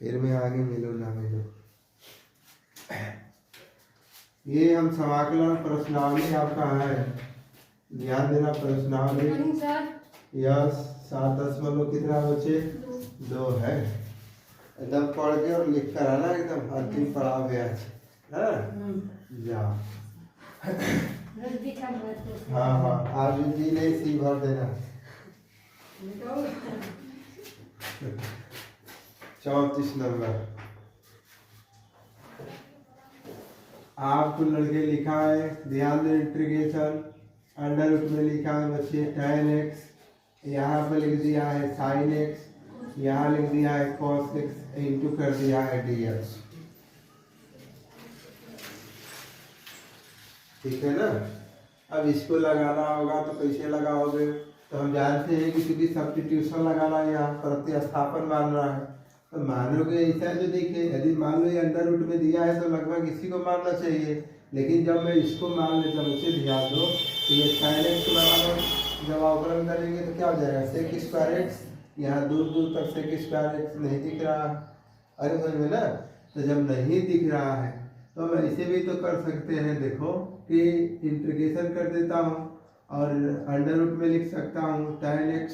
फिर मैं आगे मिलूँ ना मिलूँ। ये हम समाकलन प्रश्नावली आपका है, ध्यान देना। प्रश्नावली यह 7.0 कितना बचे 2 है। एकदम पढ़ के और लिख कर आना, एकदम अंतिम पड़ाव है आज। जाओ। हाँ हाँ, आज जी ने सी भर देना। 34 नंबर आपको लड़के लिखा है, ध्यान दे। इंटीग्रेशन अंडर रूट में लिखा है बच्चे tan x, यहाँ पे लिख दिया है sin x, यहाँ लिख दिया है cos x, इंटू कर दिया है dx। ठीक है ना। अब इसको लगाना होगा तो कैसे लगाओगे, तो हम जानते हैं कि क्योंकि सब्स्टिट्यूशन लगाना है, यहाँ प्रतिस्थापन मानना है। तो मानोगे ऐसा जो देखिए, यदि मान लो ये अंडर रूट में दिया है तो लगभग इसी को मानना चाहिए, लेकिन जब मैं इसको मान लेता हूँ, उसे ध्यान दो तो ये sin x के बराबर जब अवकलन करेंगे तो क्या हो जाएगा sec स्क्वायर x, यहाँ दूर दूर तक sec स्क्वायर x नहीं दिख रहा। अरे समझ में ना। तो जब नहीं दिख रहा है तो हम ऐसे भी तो कर सकते हैं, देखो कि इंटीग्रेशन कर देता हूँ और अंडर रूट में लिख सकता हूँ tan x,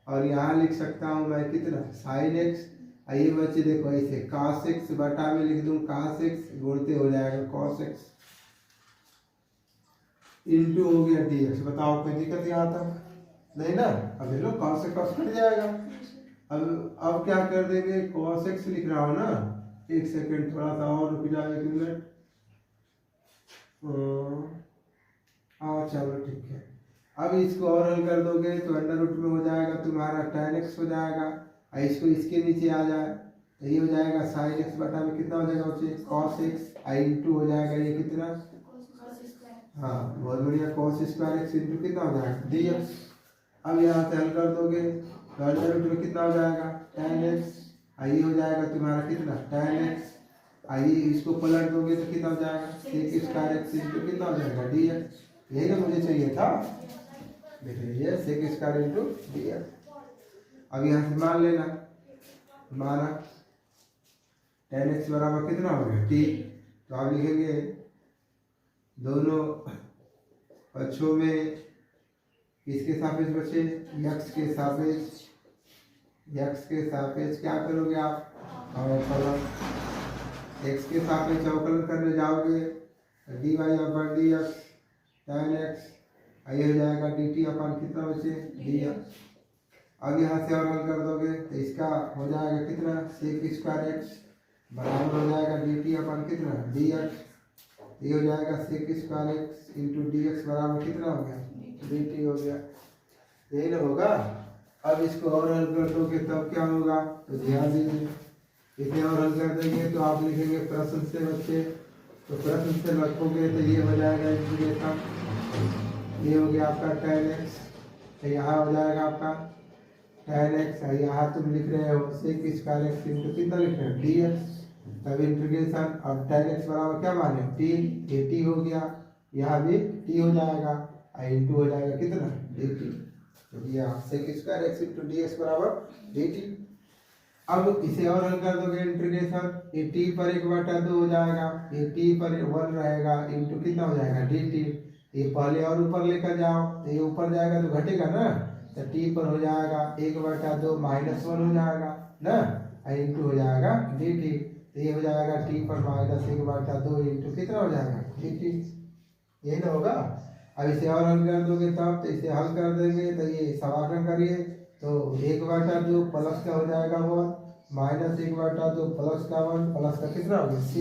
और यहाँ लिख सकता हूँ मैं कितना sin x। आइए बच्चे देखो, ऐसे cos x बटा में लिख दूँ cos x, गुणते हो जाएगा cos x, इंटू हो गया dx। बताओ कोई दिक्कत यहाँ तक नहीं ना। अब लो cos से cos कट जाएगा। अब क्या कर देंगे, cos x लिख रहा हूँ ना, एक सेकंड थोड़ा सा और रुक जाओ, 1 मिनट। चलो ठीक है। अब इसको और हल कर दोगे तो अंडर रूट में हो जाएगा तुम्हारा tan x हो जाएगा, इसको इसके नीचे आ जाए तो ये हो जाएगा sin x बटा में कितना हो जाएगा बच्चे cos x, इंटू हो जाएगा ये कितना, हाँ बहुत बढ़िया, cos स्क्वायर x इंटू कितना हो जाएगा dx। अब यहाँ से हल कर दोगे तो अंडर रूट में कितना हो जाएगा tan x, ये हो जाएगा तुम्हारा कितना tan x, आइए इसको पलट दोगे तो कितना हो जाएगा sec स्क्वायर x इंटू कितना हो जाएगा dx। यही ना मुझे चाहिए था, देखिए sec स्क्वायर इंटू dx। अब यहाँ से मान लेना, माना tan x बराबर कितना हो गया t, तो आप लिखेंगे दोनों पक्षों में किसके सापेक्ष बचे, x के सापेक्ष, x के सापेक्ष क्या करोगे आप अवकलन, x के सापेक्ष अवकलन करने जाओगे dy अपन dx tan x, ये हो जाएगा dt अपन कितना बचे dx। अब यहाँ से और हल कर दोगे तो इसका हो जाएगा कितना sec स्क्वायर x बराबर हो जाएगा dt अपन कितना dx, ये हो जाएगा sec square x into dx बराबर कितना हो गया dt हो गया। यही ना होगा। अब इसको और हल कर दोगे तब क्या होगा, तो ध्यान दीजिए, इसे और हल कर देंगे तो आप लिखेंगे प्रश्न से बच्चे, तो प्रश्न से रखोगे तो ये हो जाएगा इंटीग्रेशन, ये हो गया आपका tan x, तो यहाँ हो जाएगा आपका tan x, यहाँ तुम लिख रहे हो sec स्क्वायर x इंटू कितना लिख रहे हो dx, तब इंटीग्रेशन। अब tan x बराबर क्या माने t, ये t हो गया, यहाँ भी t हो जाएगा, इंटू हो जाएगा कितना dt, तो यहाँ sec square x into dx बराबर dt। अब इसे और हल कर दोगे इंटीग्रेशन, ये t पर 1/2 हो जाएगा, ये t पर 1 रहेगा इंटू कितना हो जाएगा dt, ये पहले और ऊपर लेकर जाओ तो ये ऊपर जाएगा तो घटेगा ना, तो t पर हो जाएगा 1/2 -1 हो जाएगा ना, इंटू हो जाएगा dt, तो ये हो जाएगा t पर -1/2 इंटू कितना हो जाएगा dt। यही ना होगा। अब इसे और हल कर दोगे तब, तो इसे हल कर देंगे तो ये समाकलन करिए तो 1/2 प्लस का हो जाएगा 1, -1/2 प्लस का 1, प्लस का कितना हो गया c।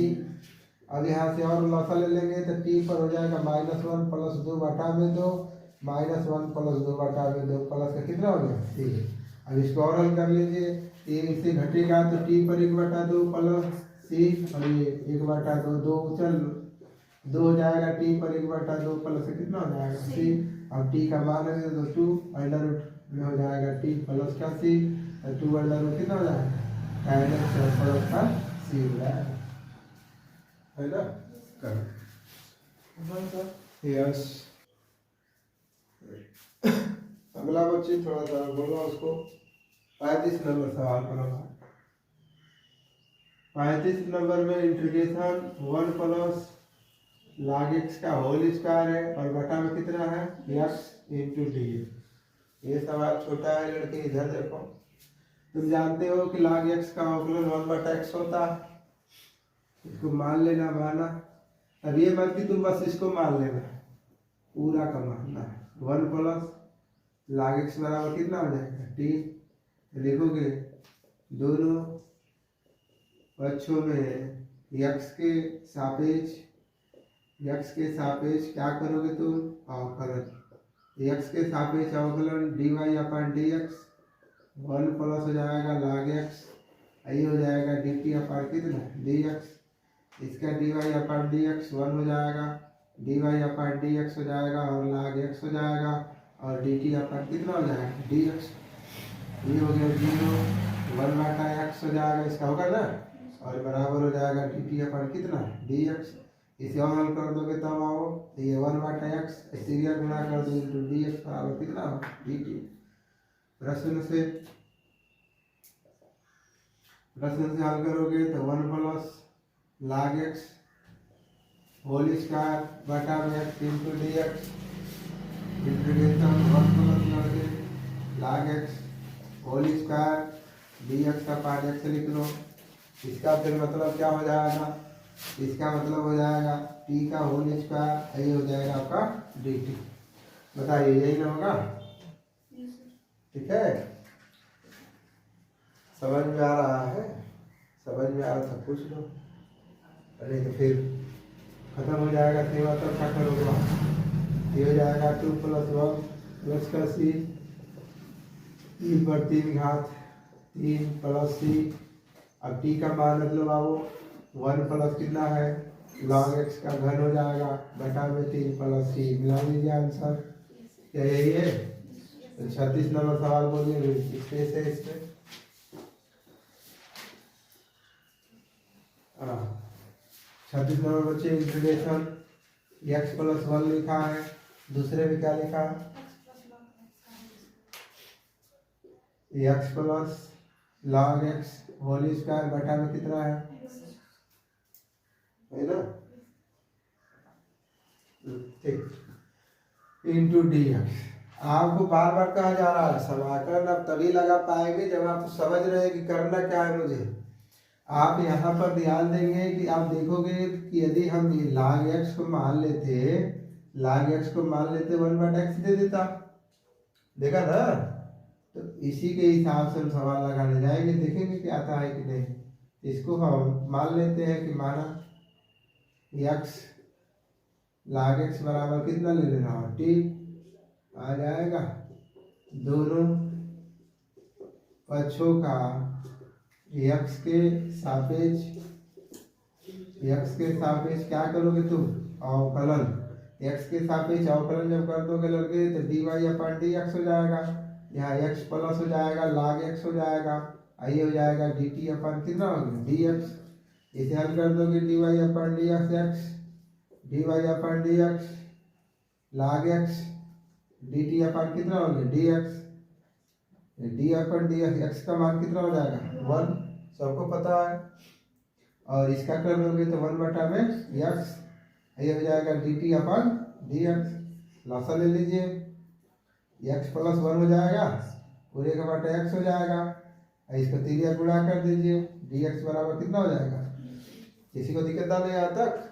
अब यहाँ से और लसा ले लेंगे तो t पर हो जाएगा -1 प्लस 2 बटा में 2, -1 प्लस 2 बटा में 2, प्लस का कितना हो गया c। अब इसको और हल कर लीजिए, ये इससे घटेगा तो t पर 1/2 प्लस c, और ये 1/2 2 चल 2 हो जाएगा, t पर 1/2 प्लस कितना हो जाएगा c। अब t का मान है तो 2 अंडर रूट में हो जाएगा t प्लस का c, 2 अंडर रूट कितना हो जाएगा tan x प्लस का c हो जाएगा, है ना। कर यस। अगला बच्चे थोड़ा सा बोलो उसको 35 नंबर सवाल करो। 35 नंबर में इंटीग्रेशन 1 प्लस log x का होल स्क्वायर है और बटा में कितना है x इंटू डी। ये सवाल छोटा है लड़के, इधर देखो। तुम जानते हो कि log x का अवकलन 1/x होता है, इसको मान लेना माना। अब ये मत कि तुम बस इसको मान लेना, पूरा का मानना है। 1 प्लस log x बराबर कितना हो जाएगा t। लिखोगे दोनों पक्षों में x के सापेक्ष क्या करोगे तुम अवकलन। x के सापेक्ष अवकलन dy/dx 1 प्लस हो जाएगा log x, ये हो जाएगा dt/ कितना dx। इसका dy/dx 1 हो जाएगा, dy/dx हो जाएगा और log x हो जाएगा और dt/ कितना हो जाएगा dx। ये हो गया 0, 1/x हो जाएगा, इसका होगा ना, और बराबर हो जाएगा dt/ कितना dx। इसे और हल कर दोगे तब आओ, ये 1/x सीरिया गुणा कर दो इंटू dx बराबर कितना dt। प्रश्न से हल करोगे तो 1 plus log x whole square बटा में x into dx integration 1 plus log x whole square dx का पार्ट x लिख लो। इसका फिर मतलब क्या हो जाएगा, इसका मतलब हो जाएगा t का होल स्क्वायर, ये हो जाएगा आपका dt। बताइए यही ना होगा, ठीक है। समझ में आ रहा है, समझ में आ रहा था पूछ लो, अरे तो फिर खत्म हो जाएगा सेवा तो क्या करोगे। ये हो जाएगा 2 + 1 प्लस का c e पर 3 घात 3 प्लस c। अब t का मान मतलब आओ 1 प्लस कितना है log x का घन हो जाएगा बटा में 3 प्लस c। मिला लीजिए आंसर, क्या यही है। तो 36 नंबर सवाल बोलिए, स्पेस है इसमें। 36 नंबर बच्चे इंटीग्रेशन x + 1 लिखा है, दूसरे में क्या लिखा है x plus log x whole square बटा में कितना है ना, ठीक इंटू dx। आपको बार बार कहा जा रहा है समाकलन आप तभी लगा पाएंगे जब आप समझ रहे हैं कि करना क्या है मुझे। आप यहाँ पर ध्यान देंगे कि आप देखोगे कि यदि हम log x को मान लेते 1/x दे देता, देखा ना। तो इसी के हिसाब से हम सवाल लगाने जाएंगे, देखेंगे कि आता है कि नहीं। इसको हम मान लेते हैं कि माना x log x बराबर कितना ले लेना है t आ जाएगा। दोनों पक्षों का x के सापेक्ष क्या करोगे तुम अवकलन। x के सापेक्ष अवकलन जब कर दोगे लड़के तो dy/dx हो जाएगा, यहाँ x प्लस हो जाएगा log x हो जाएगा, ये हो जाएगा dt/ कितना हो गया dx। इसे हल कर दोगे dy/dx x dy/dx log x dt/ कितना हो गया dx। dy/dx x का मान कितना हो जाएगा 1, सबको पता है। और इसका कर दोगे तो 1 बटा में x, ये हो जाएगा dt/dx। लसा ले लीजिए, x + 1 हो जाएगा, पूरे का बटा x हो जाएगा, इसको तिरिया गुणा कर दीजिए, dx बराबर कितना हो जाएगा। किसी को दिक्कत आ नहीं यहाँ तक।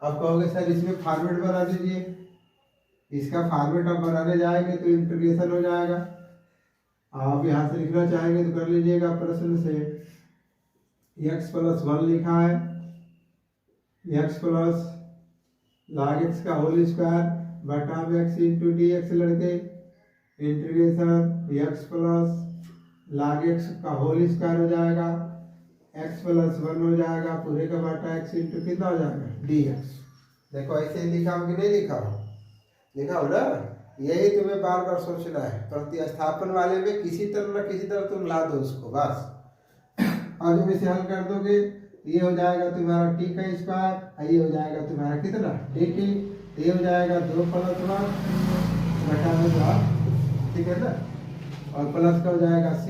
अब कहोगे सर इसमें फॉर्मेट बना दीजिए, इसका फॉर्मेट आप बनाने जाएंगे तो इंटीग्रेशन हो जाएगा। आप यहाँ से लिखना चाहेंगे तो कर लीजिएगा प्रश्न से। x + 1 लिखा है, x प्लस log x का होल स्क्वायर बटा में x इंटू dx लड़के integration x plus log x का होल स्क्वायर हो जाएगा, x + 1 हो जाएगा, पूरे का बटा x इंटू कितना हो जाएगा dx। देखो ऐसे लिखा हो कि नहीं लिखा हो, लिखा हो ना। यही तुम्हें बार बार सोचना है, प्रतिस्थापन वाले में किसी तरह न किसी तरह तुम ला दो उसको बस। और जब इसे हल कर दोगे ये हो जाएगा तुम्हारा t का स्क्वायर, ये हो जाएगा तुम्हारा कितना dt, ये हो जाएगा 2 + 1 बटा में 2, ठीक है ना। और प्लस का हो जाएगा c,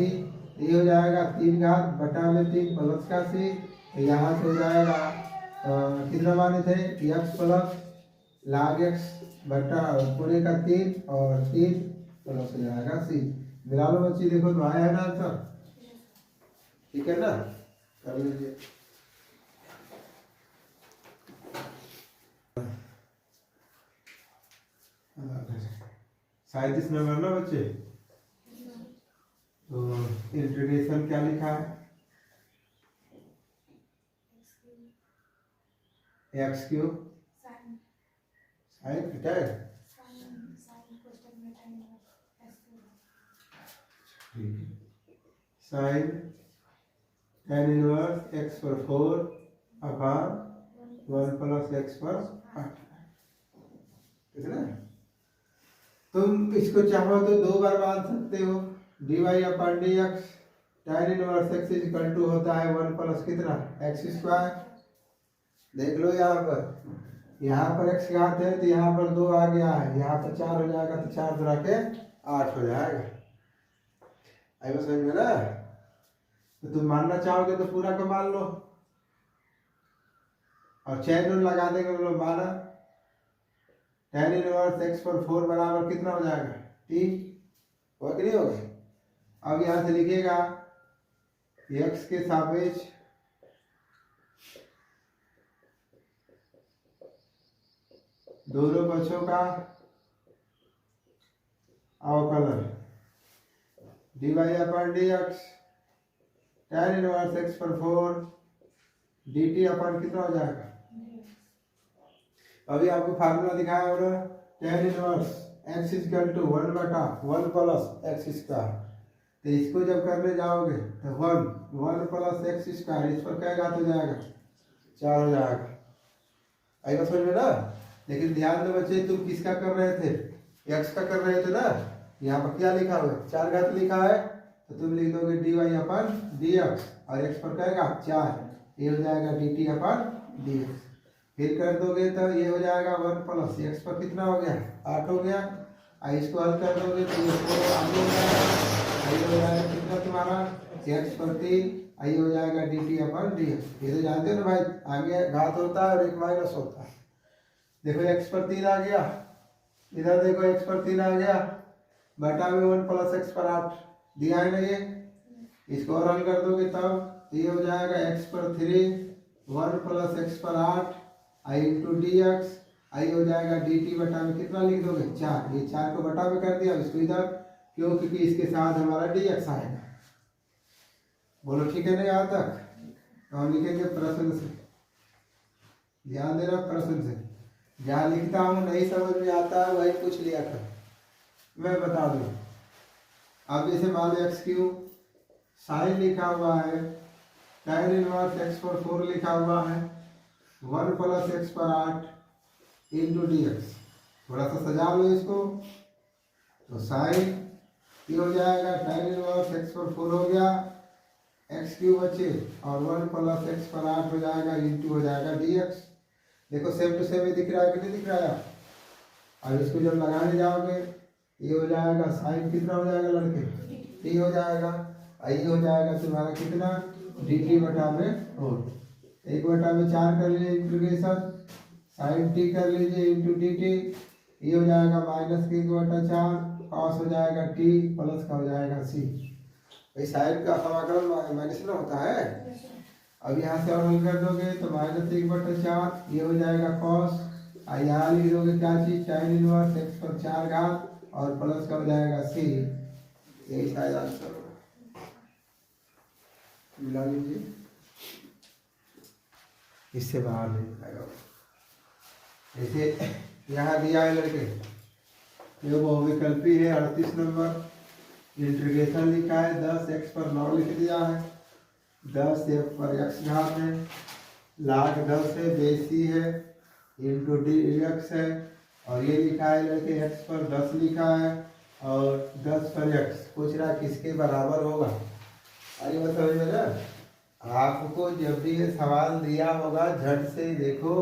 ये हो जाएगा 3 घात बटा में 3 प्लस का सी, यहाँ से हो जाएगा कितना माने थे x प्लस log x बटा पूरे का 3 और 3 प्लस हो जाएगा सी। मिला लो बच्ची, देखो तो आया है ना आंसर, ठीक है ना, कर लीजिए। साइंटिस्ट नंबर ना बच्चे, तो इंटीग्रेशन क्या लिखा है, एक्स क्यूब साइन थीटा है, साइन tan इनवर्स x पर 4 अपॉन 1 प्लस x पर 8, कितना। तुम इसको चाहो तो 2 बार मान सकते हो, dy upon dx tan inverse x equal to होता है 1 प्लस कितना x स्क्वायर। देख लो यहाँ पर x घात है तो यहाँ पर 2 आ गया है, यहाँ पर 4 हो जाएगा तो 4 दूना के 8 हो जाएगा। आई बस समझ में ना, तो तुम मानना चाहोगे तो पूरा का मान लो और चैन लगा देंगे, तो माना tan इनवर्स x पर 4 बराबर कितना हो जाएगा t, हो कि नहीं होगा। अब यहाँ से लिखिएगा x के सापेक्ष दोनों पक्षों का अवकलन dy upon dx tan inverse x पर 4 dt अपन कितना हो जाएगा। अभी आपको फार्मूला दिखाया होगा tan inverse x equal to 1 बटा 1 प्लस x स्क्वायर, तो इसको जब करने जाओगे तो 1 प्लस x स्क्वायर, इस पर क्या घात हो जाएगा 4 हो जाएगा। आई बात समझ में ना। लेकिन ध्यान दो बच्चे, तुम किसका कर रहे थे, x का कर रहे थे ना, यहाँ पर क्या लिखा हुआ है 4 घात लिखा है, तो तुम लिख दोगे dy अपन dx और x पर कहेगा 4, ये हो जाएगा dt अपन dx। फिर कर दोगे तो ये हो जाएगा 1 प्लस x पर कितना हो गया 8 हो गया, और इसको हल कर दोगे तो ये आगे हो जाएगा, ये हो जाएगा कितना तुम्हारा x पर 3, ये हो जाएगा dt अपन dx। ये तो जानते हो ना भाई, आगे घात होता है और एक माइनस होता है। देखो x पर 3 आ गया, इधर देखो x पर 3 आ गया, बटा में 1 प्लस x पर 8 दिया है ना, ये इसको और हल कर दोगे तब ये हो जाएगा x पर 3 1 प्लस x पर 8 आई इंटू डी एक्स, आई हो जाएगा dt बटा में कितना लिख दोगे 4, ये 4 को बटा में कर दिया, इसको इधर क्यों, क्योंकि इसके साथ हमारा dx आएगा। बोलो ठीक है ना यहाँ तक। तो हम लिखेंगे प्रश्न से, ध्यान देना प्रश्न से, जहाँ लिखता हूँ नहीं समझ में आता है वही पूछ लिया कर, मैं बता दूँ। अब जैसे मान लो एक्स क्यूब साइन लिखा हुआ है, tan इनवर्स x पर 4 लिखा हुआ है, 1 प्लस x पर 8 इंटू डी एक्स। थोड़ा सा सजा लो इसको, तो साइन ये हो जाएगा tan इनवर्स x पर 4 हो गया, एक्स क्यूब बचे और 1 प्लस x पर 8 हो जाएगा इंटू हो जाएगा डी एक्स। देखो सेम टू सेम दिख रहा है कि नहीं दिख रहा है। अब इसको जब लगाने जाओगे ये हो जाएगा साइन कितना हो जाएगा लड़के टी हो जाएगा, ये हो जाएगा तुम्हारा कितना डी टी बटा में 4, 1 बटा में 4 कर लीजिए इंटीग्रेशन, साइन टी कर लीजिए इंटू डी टी, ये हो जाएगा माइनस 1 बटा 4, कॉस हो जाएगा टी प्लस का हो जाएगा सी। भाई साइन का समाकलन माइनस ना होता है। अब यहाँ से और हल कर दोगे तो माइनस 1 बटा 4 ये हो जाएगा कॉस, यहाँ लिख दोगे क्या चीज tan इनवर्स x पर 4 घात और प्लस का हो जाएगा सी। यही शायद आंसर होगा, मिला लीजिए, इससे बाहर नहीं जाएगा। जैसे यहाँ दिया है लड़के, ये बहुविकल्पी है 38 नंबर, इंटीग्रेशन लिखा है 10x पर 9 लिख दिया है, 10 पर x घात है, log 10 है, बेसी है इंटू डी एक्स है, और ये लिखा है लड़के x पर 10 लिखा है और 10 पर x पूछ रहा किसके बराबर होगा। अरे बताओ ना, आपको जब भी ये सवाल दिया होगा झट से देखो,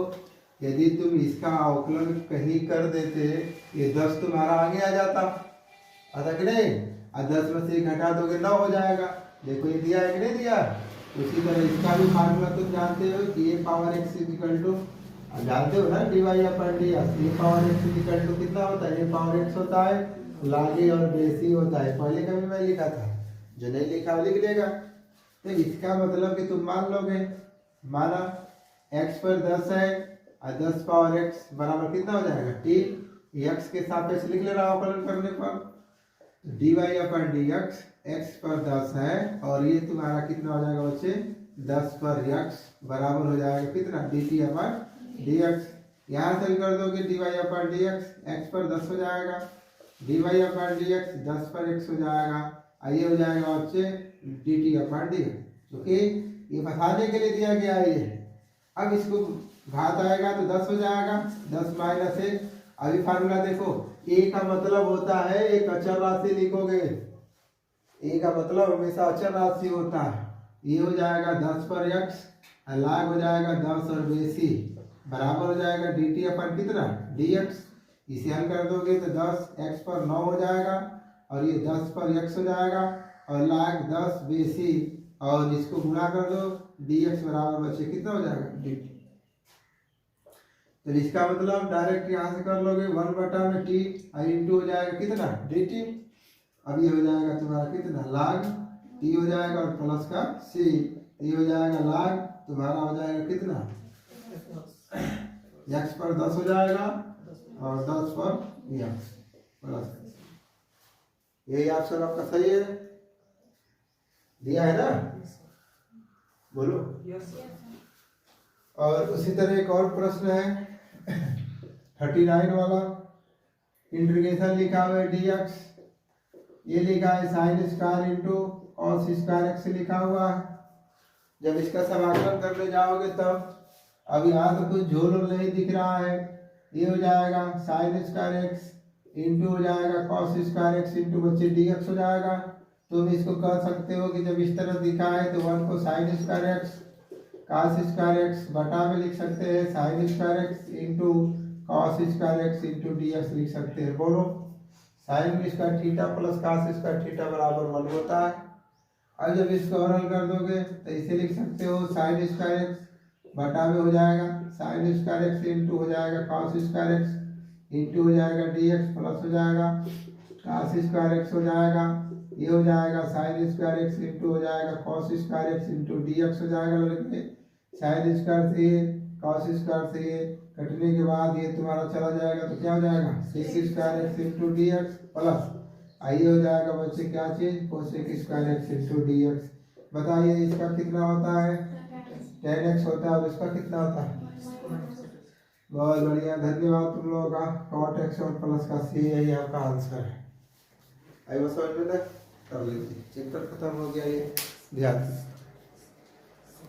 यदि तुम इसका अवकलन कहीं कर देते ये 10 तुम्हारा आगे आ जाता, आता कि नहीं, और 10 में से 1 घटा दोगे 9 हो जाएगा, देखो ये दिया है कि नहीं दिया। उसी तरह इसका भी फार्मूला तुम जानते हो कि a power x equal to, जानते हो ना, dy upon d x. A power x equal to कितना होता है, ए पावर एक्स होता है लागे और बेसी होता है। पहले का भी मैं लिखा था, जो नहीं लिखा वो लिख लेगा। तो इसका मतलब कि तुम मान लोगे, माना x पर 10 है और 10 पावर x बराबर कितना हो जाएगा t, x के सापेक्ष लिख ले रहा अवकलन करने पर। dy अपन डी एक्स पर 10 है और ये तुम्हारा कितना हो जाएगा बच्चे 10 पर x बराबर हो जाएगा कितना dt अपन dx। यहाँ से कर दोगे dy अपन डी एक्स पर 10 हो जाएगा, dy अपन डी एक्स 10 पर x हो जाएगा, ये हो जाएगा बच्चे dt अपन dx, क्योंकि ये बताने के लिए दिया गया है ये। अब इसको घात आएगा तो 10 हो जाएगा, 10 माइनस 1। अभी फार्मूला देखो, a का मतलब होता है एक अचर राशि लिखोगे, a का मतलब हमेशा अचर राशि होता है। ये हो जाएगा 10 पर x, लाग हो जाएगा 10 और बेसी बराबर हो जाएगा dt अपन कितना dx। इसे हल कर दोगे तो 10 x पर 9 हो जाएगा और ये 10 पर x हो जाएगा और लाग 10 बेसी और इसको गुणा कर दो dx बराबर बच्चे कितना हो जाएगा dt। तो इसका मतलब डायरेक्ट यहाँ से कर लोगे 1 बटा में t और इंटू हो जाएगा कितना dt। अब ये हो जाएगा तुम्हारा कितना लाग t हो जाएगा और प्लस का c, ये हो जाएगा लाग तुम्हारा हो जाएगा कितना x पर 10 हो जाएगा और 10 पर x प्लस। यही ऑप्शन आपका सही है, दिया है ना, बोलो। और उसी तरह एक और प्रश्न है 39 वाला, इंटीग्रेशन लिखा हुआ है dx, ये लिखा है sine square into cos square x लिखा हुआ है। जब इसका समाकलन करने जाओगे तब, अब यहाँ तो कुछ झोल नहीं दिख रहा है, ये हो जाएगा साइन स्क्वायर एक्स इंटू हो जाएगा कॉस स्क्वायर एक्स इंटू बच्चे dx हो जाएगा। तुम इसको कह सकते हो कि जब इस तरह दिखा है तो 1 को sine square x cos square x बटा में लिख सकते हैं sine square x into cos square x into dx लिख सकते हैं। बोलो, sine square theta plus cos square theta बराबर 1 होता है। अब जब इसको और हल कर दोगे तो इसे लिख सकते हो साइन स्क्वायर एक्स बटा में हो जाएगा साइन स्क्वायर एक्स इंटू हो जाएगा कॉस स्क्वायर एक्स इंटू हो जाएगा dx प्लस हो जाएगा कॉस स्क्वायर एक्स हो जाएगा, ये हो जाएगा साइन स्क्वायर एक्स इंटू हो जाएगा cos square x into dx हो जाएगा। लड़के साइन स्क्वायर से ये कॉस स्क्वायर से ये कटने के बाद ये तुम्हारा चला जाएगा तो क्या हो जाएगा sec square x into dx plus आइए हो जाएगा बच्चे क्या चीज cosec square x into dx। बताइए इसका कितना होता है 10x होता है और इसका कितना होता है। बहुत बढ़िया, धन्यवाद तुम लोगों का। cot x और प्लस का c यही आपका आंसर है। आई वो समझ में कर लीजिए, चैप्टर खत्म हो गया ये, ध्यान से।